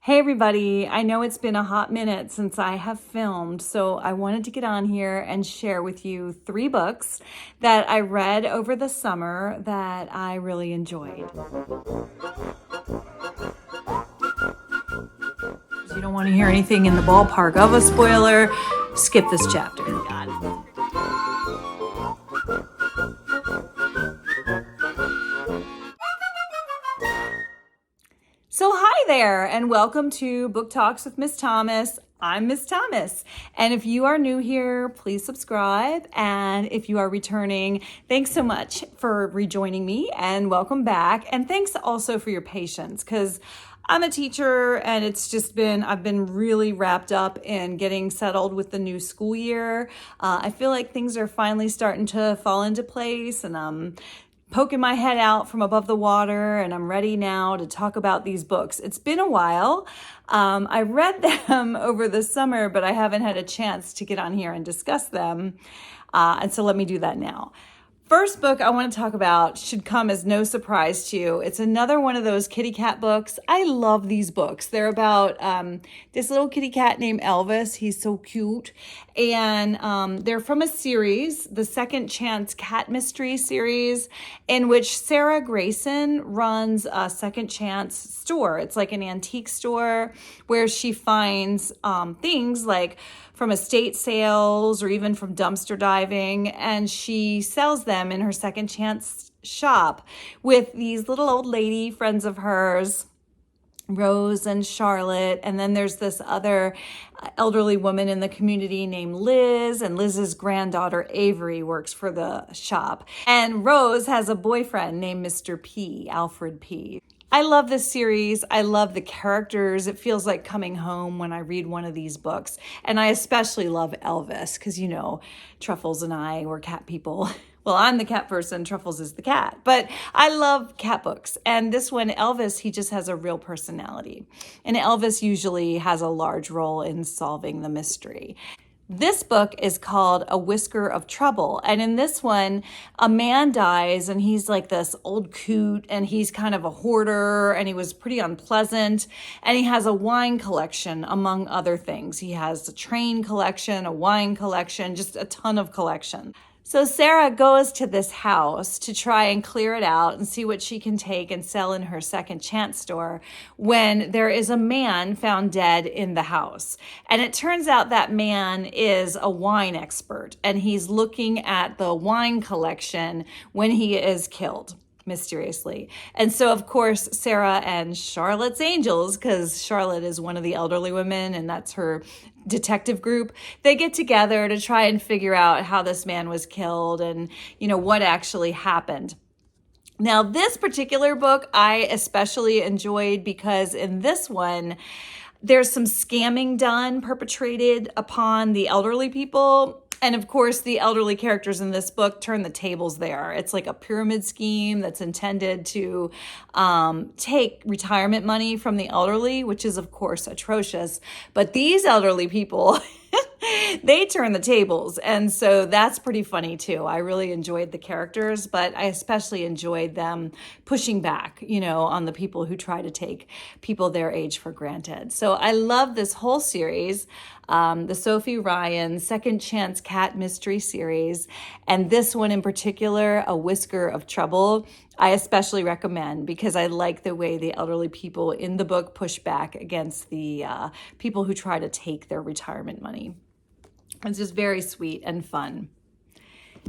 Hey everybody, I know it's been a hot minute since I have filmed, so I wanted to get on here and share with you 3 books that I read over the summer that I really enjoyed. If you don't want to hear anything in the ballpark of a spoiler, skip this chapter. Got it. So hi there and welcome to Book Talks with Miss Thomas. I'm Miss Thomas. And if you are new here, please subscribe. And if you are returning, thanks so much for rejoining me and welcome back. And thanks also for your patience because I'm a teacher and I've been really wrapped up in getting settled with the new school year. I feel like things are finally starting to fall into place and poking my head out from above the water, and I'm ready now to talk about these books. It's been a while. I read them over the summer, but I haven't had a chance to get on here and discuss them. And so let me do that now. First book I want to talk about should come as no surprise to you. It's another one of those kitty cat books. I love these books. They're about this little kitty cat named Elvis. He's so cute. And they're from a series, the Second Chance Cat Mystery series, in which Sarah Grayson runs a Second Chance store. It's like an antique store where she finds things like from estate sales or even from dumpster diving, and she sells them in her Second Chance shop with these little old lady friends of hers, Rose and Charlotte, and then there's this other elderly woman in the community named Liz, and Liz's granddaughter Avery works for the shop. And Rose has a boyfriend named Mr. P, Alfred P. I love this series. I love the characters. It feels like coming home when I read one of these books. And I especially love Elvis because, you know, Truffles and I were cat people. Well, I'm the cat person, Truffles is the cat. But I love cat books. And this one, Elvis, he just has a real personality. And Elvis usually has a large role in solving the mystery. This book is called A Whisker of Trouble. And in this one, a man dies and he's like this old coot and he's kind of a hoarder and he was pretty unpleasant. And he has a wine collection, among other things. He has a train collection, a wine collection, just a ton of collection. So Sarah goes to this house to try and clear it out and see what she can take and sell in her Second Chance store when there is a man found dead in the house. And it turns out that man is a wine expert and he's looking at the wine collection when he is killed mysteriously. And so, of course, Sarah and Charlotte's Angels, because Charlotte is one of the elderly women and that's her detective group, they get together to try and figure out how this man was killed and, you know, what actually happened. Now, this particular book I especially enjoyed because in this one, there's some scamming perpetrated upon the elderly people. And of course, the elderly characters in this book turn the tables there. It's like a pyramid scheme that's intended to take retirement money from the elderly, which is, of course, atrocious. But these elderly people, they turn the tables. And so that's pretty funny, too. I really enjoyed the characters, but I especially enjoyed them pushing back, you know, on the people who try to take people their age for granted. So I love this whole series. The Sophie Ryan Second Chance Cat Mystery series, and this one in particular, A Whisker of Trouble, I especially recommend because I like the way the elderly people in the book push back against the people who try to take their retirement money. It's just very sweet and fun.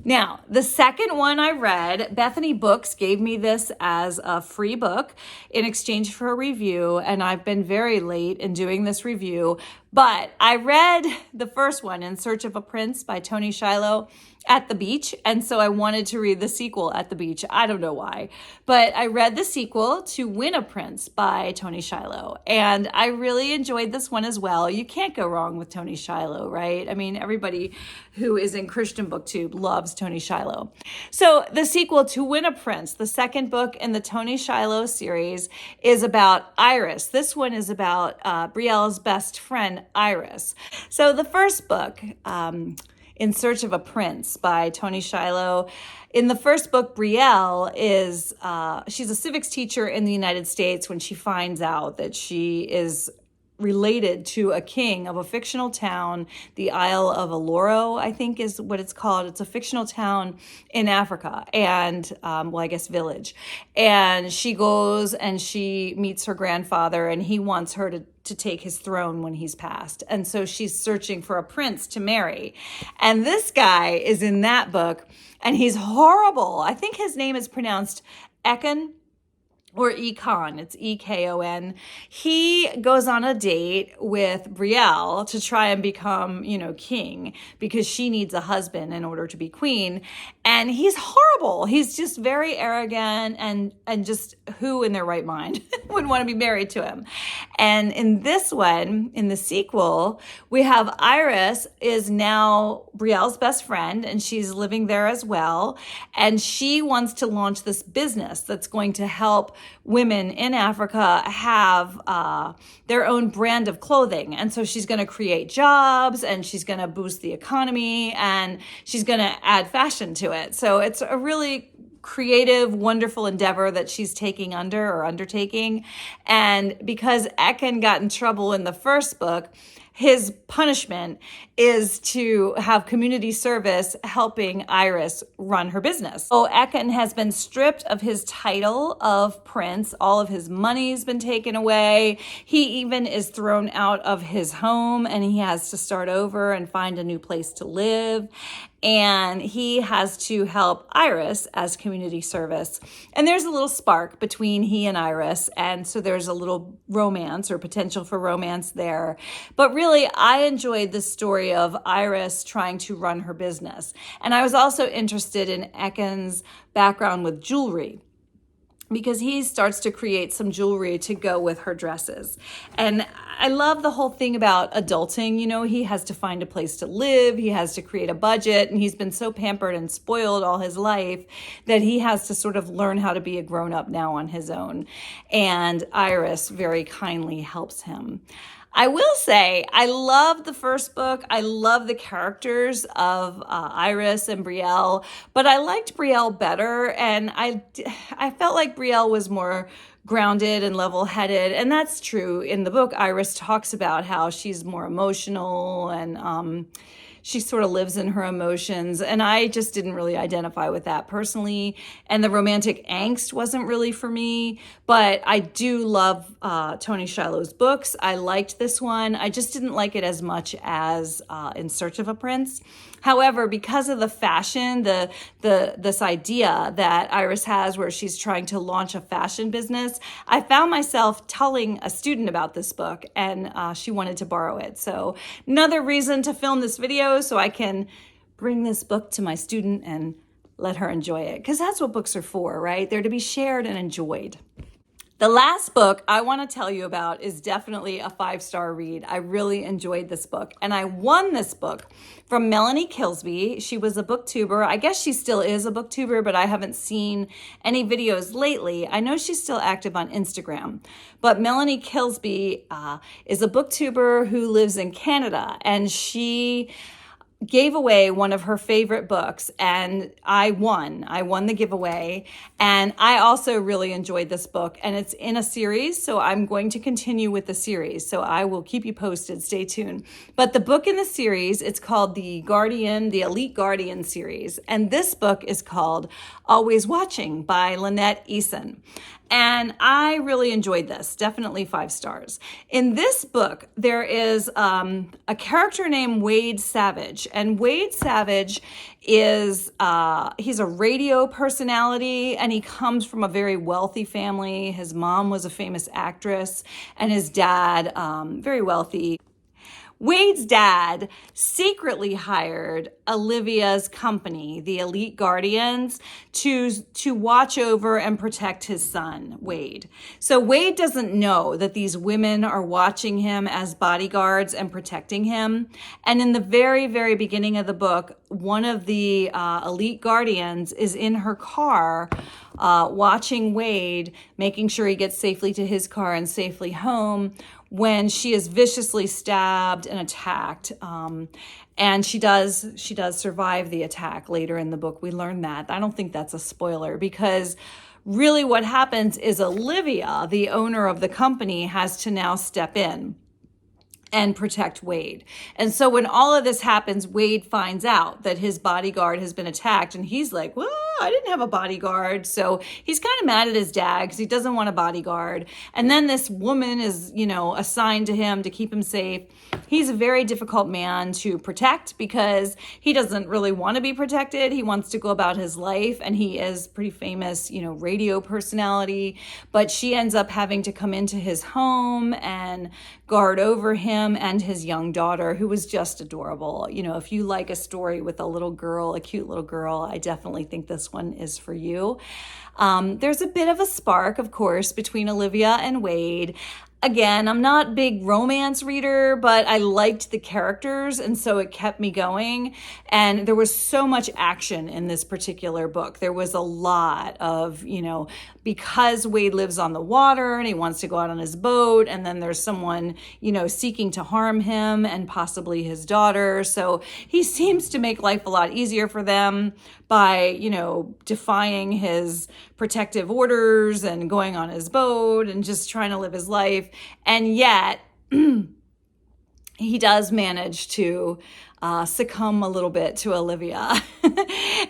Now, the second one I read, Bethany Books gave me this as a free book in exchange for a review, and I've been very late in doing this review, but I read the first one, In Search of a Prince by Tony Shiloh, at the beach, and so I wanted to read the sequel at the beach. I don't know why, but I read the sequel to Win a Prince by Tony Shiloh, and I really enjoyed this one as well. You can't go wrong with Tony Shiloh, right? I mean, everybody who is in Christian BookTube loves Tony Shiloh. So the sequel to Win a Prince, the second book in the Tony Shiloh series, is about Iris. This one is about Brielle's best friend, Iris. So the first book, In Search of a Prince by Tony Shiloh. In the first book, Brielle is, she's a civics teacher in the United States when she finds out that she is related to a king of a fictional town, the Isle of Aloro, I think is what it's called. It's a fictional town in Africa, and well, I guess village. And she goes and she meets her grandfather, and he wants her to take his throne when he's passed. And so she's searching for a prince to marry. And this guy is in that book, and he's horrible. I think his name is pronounced Ekon or Econ. It's Ekon. He goes on a date with Brielle to try and become, king, because she needs a husband in order to be queen. And he's horrible. He's just very arrogant, and just who in their right mind would want to be married to him. And in this one, in the sequel, we have Iris is now Brielle's best friend, and she's living there as well. And she wants to launch this business that's going to help women in Africa have their own brand of clothing. And so she's going to create jobs, and she's going to boost the economy, and she's going to add fashion to it. So it's a really creative, wonderful endeavor that she's undertaking. And because Ekon got in trouble in the first book, his punishment is to have community service helping Iris run her business. So Ekon has been stripped of his title of prince. All of his money's been taken away. He even is thrown out of his home, and he has to start over and find a new place to live. And he has to help Iris as community service. And there's a little spark between he and Iris. And so there's a little romance or potential for romance there. But really, I enjoyed the story of Iris trying to run her business. And I was also interested in Ekon's background with jewelry, because he starts to create some jewelry to go with her dresses. And I love the whole thing about adulting. He has to find a place to live, he has to create a budget, and he's been so pampered and spoiled all his life that he has to sort of learn how to be a grown-up now on his own. And Iris very kindly helps him. I will say, I love the first book. I love the characters of Iris and Brielle, but I liked Brielle better, and I felt like Brielle was more grounded and level-headed, and that's true. In the book, Iris talks about how she's more emotional, and she sort of lives in her emotions, and I just didn't really identify with that personally, and the romantic angst wasn't really for me, but I do love Tony Shalhoub's books. I liked this one. I just didn't like it as much as In Search of a Prince. However, because of the fashion, this idea that Iris has where she's trying to launch a fashion business, I found myself telling a student about this book, and she wanted to borrow it. So another reason to film this video so I can bring this book to my student and let her enjoy it. Because that's what books are for, right? They're to be shared and enjoyed. The last book I want to tell you about is definitely a 5-star read. I really enjoyed this book, and I won this book from Melanie Kilsby. She was a booktuber. I guess she still is a booktuber, but I haven't seen any videos lately. I know she's still active on Instagram, but Melanie Kilsby is a booktuber who lives in Canada, and she gave away one of her favorite books, and I won the giveaway. And I also really enjoyed this book, and it's in a series, so I'm going to continue with the series. So I will keep you posted. Stay tuned. But the book in the series, it's called the Elite Guardian series. And this book is called Always Watching by Lynette Eason. And I really enjoyed this, definitely 5 stars. In this book, there is a character named Wade Savage. And Wade Savage is, he's a radio personality, and he comes from a very wealthy family. His mom was a famous actress, and his dad, very wealthy. Wade's dad secretly hired Olivia's company, the Elite Guardians, to watch over and protect his son, Wade. So Wade doesn't know that these women are watching him as bodyguards and protecting him. And in the very, very beginning of the book, one of the Elite Guardians is in her car watching Wade, making sure he gets safely to his car and safely home, when she is viciously stabbed and attacked. And she does survive the attack later in the book. We learn that. I don't think that's a spoiler, because really what happens is Olivia, the owner of the company, has to now step in. and protect Wade. And so when all of this happens, Wade finds out that his bodyguard has been attacked, and he's like, well, I didn't have a bodyguard. So he's kind of mad at his dad because he doesn't want a bodyguard. And then this woman is, assigned to him to keep him safe. He's a very difficult man to protect because he doesn't really want to be protected. He wants to go about his life, and he is pretty famous, radio personality. But she ends up having to come into his home and guard over him and his young daughter, who was just adorable. If you like a story with a little girl, a cute little girl, I definitely think this one is for you. There's a bit of a spark, of course, between Olivia and Wade. Again, I'm not a big romance reader, but I liked the characters, and so it kept me going. And there was so much action in this particular book. There was a lot of, because Wade lives on the water and he wants to go out on his boat, and then there's someone, seeking to harm him and possibly his daughter. So he seems to make life a lot easier for them by, defying his protective orders and going on his boat and just trying to live his life. And yet he does manage to succumb a little bit to Olivia.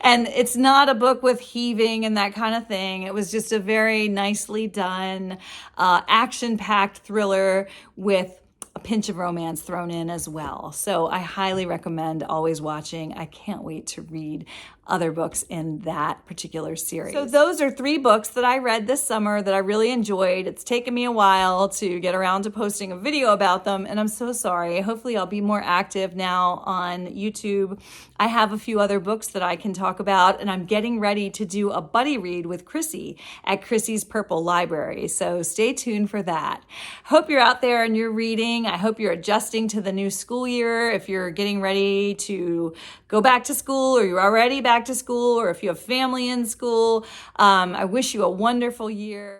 And it's not a book with heaving and that kind of thing. It was just a very nicely done, action-packed thriller with a pinch of romance thrown in as well. So I highly recommend Always Watching. I can't wait to read other books in that particular series. So those are 3 books that I read this summer that I really enjoyed. It's taken me a while to get around to posting a video about them, and I'm so sorry. Hopefully I'll be more active now on YouTube. I have a few other books that I can talk about, and I'm getting ready to do a buddy read with Chrissy at Chrissy's Purple Library. So stay tuned for that. Hope you're out there and you're reading. I hope you're adjusting to the new school year. If you're getting ready to go back to school, or you're already back to school, or if you have family in school, I wish you a wonderful year.